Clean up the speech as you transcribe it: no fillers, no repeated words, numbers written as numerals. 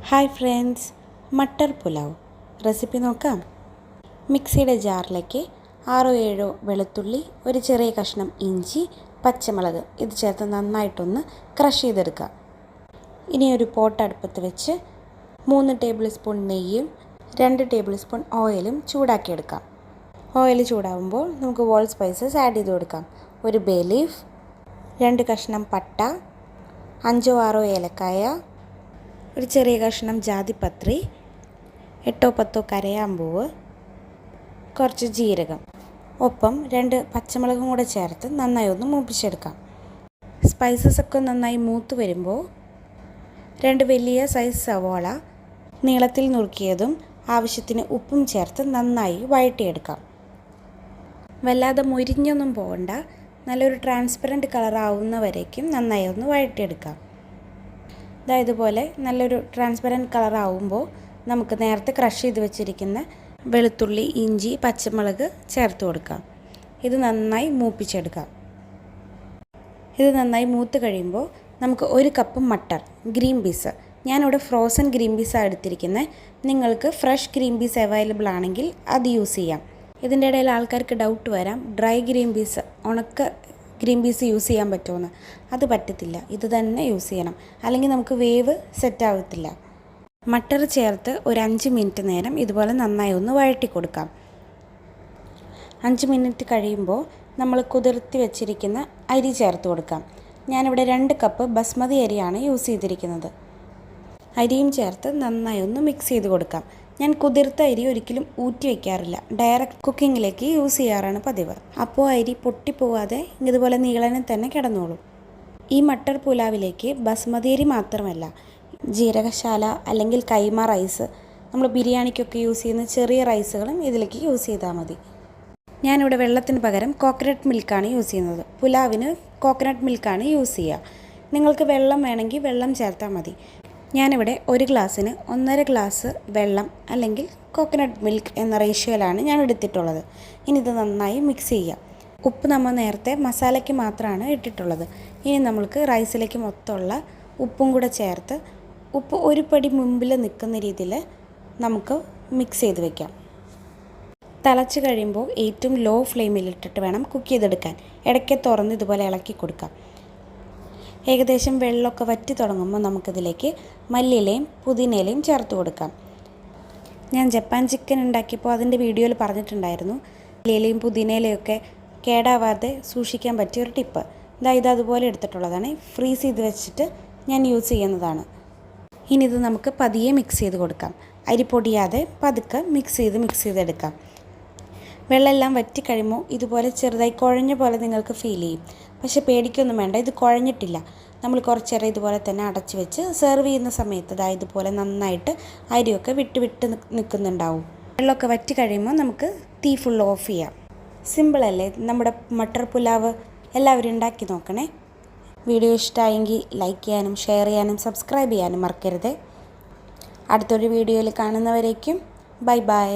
Hi friends, matar pulao recipe നോക്കാം. മിക്സിയുടെ ജാറിലേക്ക് 6-7 വെളുത്തുള്ളി, ഒരു ചെറിയ കഷ്ണം ഇഞ്ചി, പച്ചമുളക് ഇത് ചേർത്ത് നന്നായിട്ടൊന്ന് ക്രഷ് ചെയ്തെടുക്കുക. ഇനി ഒരു പോട്ട് അടുപ്പത്ത് വെച്ച് 3 ടേബിൾ സ്പൂൺ നെയ്യും 2 ടേബിൾ സ്പൂൺ ഓയിലും ചൂടാക്കിയെടുക്കാം. ഓയിൽ ചൂടാകുമ്പോൾ നമുക്ക് വോൾ സ്പൈസസ് ആഡ് ചെയ്ത് കൊടുക്കാം. ഒരു ബേ ലീഫ്, 2 കഷ്ണം പട്ട, 5-6 ഏലക്കായ, ഒരു ചെറിയ കഷ്ണം ജാതിപത്രി, 8-10 കരയാമ്പൂവ്, കുറച്ച് ജീരകം, ഒപ്പം 2 പച്ചമുളകും കൂടെ ചേർത്ത് നന്നായി ഒന്ന് മൂപ്പിച്ചെടുക്കാം. സ്പൈസസ് ഒക്കെ നന്നായി മൂത്ത് വരുമ്പോൾ 2 വലിയ സൈസ് സവോള നീളത്തിൽ നുറുക്കിയതും ആവശ്യത്തിന് ഉപ്പും ചേർത്ത് നന്നായി വഴറ്റിയെടുക്കാം. വല്ലാതെ മുരിഞ്ഞൊന്നും പോകണ്ട, നല്ലൊരു ട്രാൻസ്പെറൻറ്റ് കളർ ആവുന്നവരേക്കും നന്നായി ഒന്ന് വഴറ്റിയെടുക്കാം. ഇതുപോലെ നല്ലൊരു ട്രാൻസ്പെറൻറ്റ് കളർ ആവുമ്പോൾ നമുക്ക് നേരത്തെ ക്രഷ് ചെയ്ത് വെച്ചിരിക്കുന്ന വെളുത്തുള്ളി, ഇഞ്ചി, പച്ചമുളക് ചേർത്ത് കൊടുക്കാം. ഇത് നന്നായി മൂപ്പിച്ചെടുക്കാം. ഇത് നന്നായി മൂത്ത് കഴിയുമ്പോൾ നമുക്ക് 1 കപ്പ് മട്ടർ ഗ്രീൻ പീസ്, ഞാനിവിടെ ഫ്രോസൺ ഗ്രീൻ പീസാണ് എടുത്തിരിക്കുന്നത്. നിങ്ങൾക്ക് ഫ്രഷ് ഗ്രീൻ പീസ് അവൈലബിൾ ആണെങ്കിൽ അത് യൂസ് ചെയ്യാം. ഇതിൻ്റെ ഇടയിൽ ആൾക്കാർക്ക് ഡൗട്ട് വരാം, ഡ്രൈ ഗ്രീൻ പീസ്, ഉണക്ക ഗ്രീൻ പീസ് യൂസ് ചെയ്യാൻ പറ്റുമെന്ന്. അത് പറ്റത്തില്ല, ഇത് തന്നെ യൂസ് ചെയ്യണം, അല്ലെങ്കിൽ നമുക്ക് വേവ് സെറ്റ് ആവത്തില്ല. മട്ടർ ചേർത്ത് ഒരു 5 മിനിറ്റ് നേരം ഇതുപോലെ നന്നായി ഒന്ന് വഴറ്റി കൊടുക്കാം. 5 മിനിറ്റ് കഴിയുമ്പോൾ നമ്മൾ കുതിർത്തി വെച്ചിരിക്കുന്ന അരി ചേർത്ത് കൊടുക്കാം. ഞാനിവിടെ 2 കപ്പ് ബസ്മതി അരിയാണ് യൂസ് ചെയ്തിരിക്കുന്നത്. അരിയും ചേർത്ത് നന്നായി ഒന്ന് മിക്സ് ചെയ്ത് കൊടുക്കാം. ഞാൻ കുതിർത്ത അരി ഒരിക്കലും ഊറ്റി വയ്ക്കാറില്ല, ഡയറക്റ്റ് കുക്കിങ്ങിലേക്ക് യൂസ് ചെയ്യാറാണ് പതിവ്. അപ്പോൾ അരി പൊട്ടിപ്പോവാതെ ഇതുപോലെ നീളനെ തന്നെ കിടന്നോളും. ഈ മട്ടർ പുലാവിലേക്ക് ബസ്മതി അരി മാത്രമല്ല, ജീരകശാല അല്ലെങ്കിൽ കൈമ റൈസ്, നമ്മൾ ബിരിയാണിക്കൊക്കെ യൂസ് ചെയ്യുന്ന ചെറിയ റൈസുകളും ഇതിലേക്ക് യൂസ് ചെയ്താൽ മതി. ഞാനിവിടെ വെള്ളത്തിന് പകരം കോക്കനട്ട് മിൽക്കാണ് യൂസ് ചെയ്യുന്നത്. പുലാവിന് കോക്കനട്ട് മിൽക്കാണ് യൂസ് ചെയ്യുക. നിങ്ങൾക്ക് വെള്ളം വേണമെങ്കിൽ വെള്ളം ചേർത്താൽ മതി. ഞാനിവിടെ 1 ഗ്ലാസ്സിന് 1.5 ഗ്ലാസ് വെള്ളം അല്ലെങ്കിൽ കോക്കനട്ട് മിൽക്ക് എന്ന റേഷ്യോയിലാണ് ഞാൻ എടുത്തിട്ടുള്ളത്. ഇനി ഇത് നന്നായി മിക്സ് ചെയ്യുക. ഉപ്പ് നമ്മൾ നേരത്തെ മസാലയ്ക്ക് മാത്രമാണ് ഇട്ടിട്ടുള്ളത്. ഇനി നമ്മൾക്ക് റൈസിലേക്ക് മൊത്തമുള്ള ഉപ്പും കൂടെ ചേർത്ത് ഉപ്പ് ഒരു പടി മുമ്പിൽ നിൽക്കുന്ന രീതിയിൽ നമുക്ക് മിക്സ് ചെയ്ത് വയ്ക്കാം. തിളച്ച് കഴിയുമ്പോൾ ഏറ്റവും ലോ ഫ്ലെയിമിലിട്ടിട്ട് വേണം കുക്ക് ചെയ്തെടുക്കാൻ. ഇടയ്ക്ക് തുറന്ന് ഇതുപോലെ ഇളക്കി കൊടുക്കാം. ഏകദേശം വെള്ളമൊക്കെ വറ്റി തുടങ്ങുമ്പോൾ നമുക്കിതിലേക്ക് മല്ലിയിലയും പുതിനയിലയും ചേർത്ത് കൊടുക്കാം. ഞാൻ ജപ്പാൻ ചിക്കൻ ഉണ്ടാക്കിയപ്പോൾ അതിൻ്റെ വീഡിയോയിൽ പറഞ്ഞിട്ടുണ്ടായിരുന്നു, മല്ലിയിലയും പുതിനയിലയൊക്കെ കേടാവാതെ സൂക്ഷിക്കാൻ പറ്റിയൊരു ടിപ്പ്. ഇത് അതുപോലെ എടുത്തിട്ടുള്ളതാണ്. ഫ്രീസ് ചെയ്ത് വെച്ചിട്ട് ഞാൻ യൂസ് ചെയ്യുന്നതാണ്. ഇനി ഇത് നമുക്ക് പതിയെ മിക്സ് ചെയ്ത് കൊടുക്കാം. അരി പൊടിയാതെ പതുക്കെ മിക്സ് ചെയ്തെടുക്കാം. വെള്ളമെല്ലാം വറ്റി കഴിയുമ്പോൾ ഇതുപോലെ ചെറുതായി കുഴഞ്ഞ പോലെ നിങ്ങൾക്ക് ഫീൽ ചെയ്യും. പക്ഷെ പേടിക്കൊന്നും വേണ്ട, ഇത് കുഴഞ്ഞിട്ടില്ല. നമ്മൾ കുറച്ചേരം ഇതുപോലെ തന്നെ അടച്ച് വെച്ച് സെർവ് ചെയ്യുന്ന സമയത്ത് ഇതുപോലെ നന്നായിട്ട് അരിയൊക്കെ വിട്ട് നിൽക്കുന്നുണ്ടാവും. വെള്ളമൊക്കെ വറ്റി കഴിയുമ്പോൾ നമുക്ക് തീ ഫുൾ ഓഫ് ചെയ്യാം. സിമ്പിളല്ലേ നമ്മുടെ മട്ടർ പുലാവ്? എല്ലാവരും ഉണ്ടാക്കി നോക്കണേ. വീഡിയോ ഇഷ്ടമായെങ്കിൽ ലൈക്ക് ചെയ്യാനും ഷെയർ ചെയ്യാനും സബ്സ്ക്രൈബ് ചെയ്യാനും മറക്കരുത്. അടുത്തൊരു വീഡിയോയിൽ കാണുന്നവരേക്കും ബൈ ബൈ.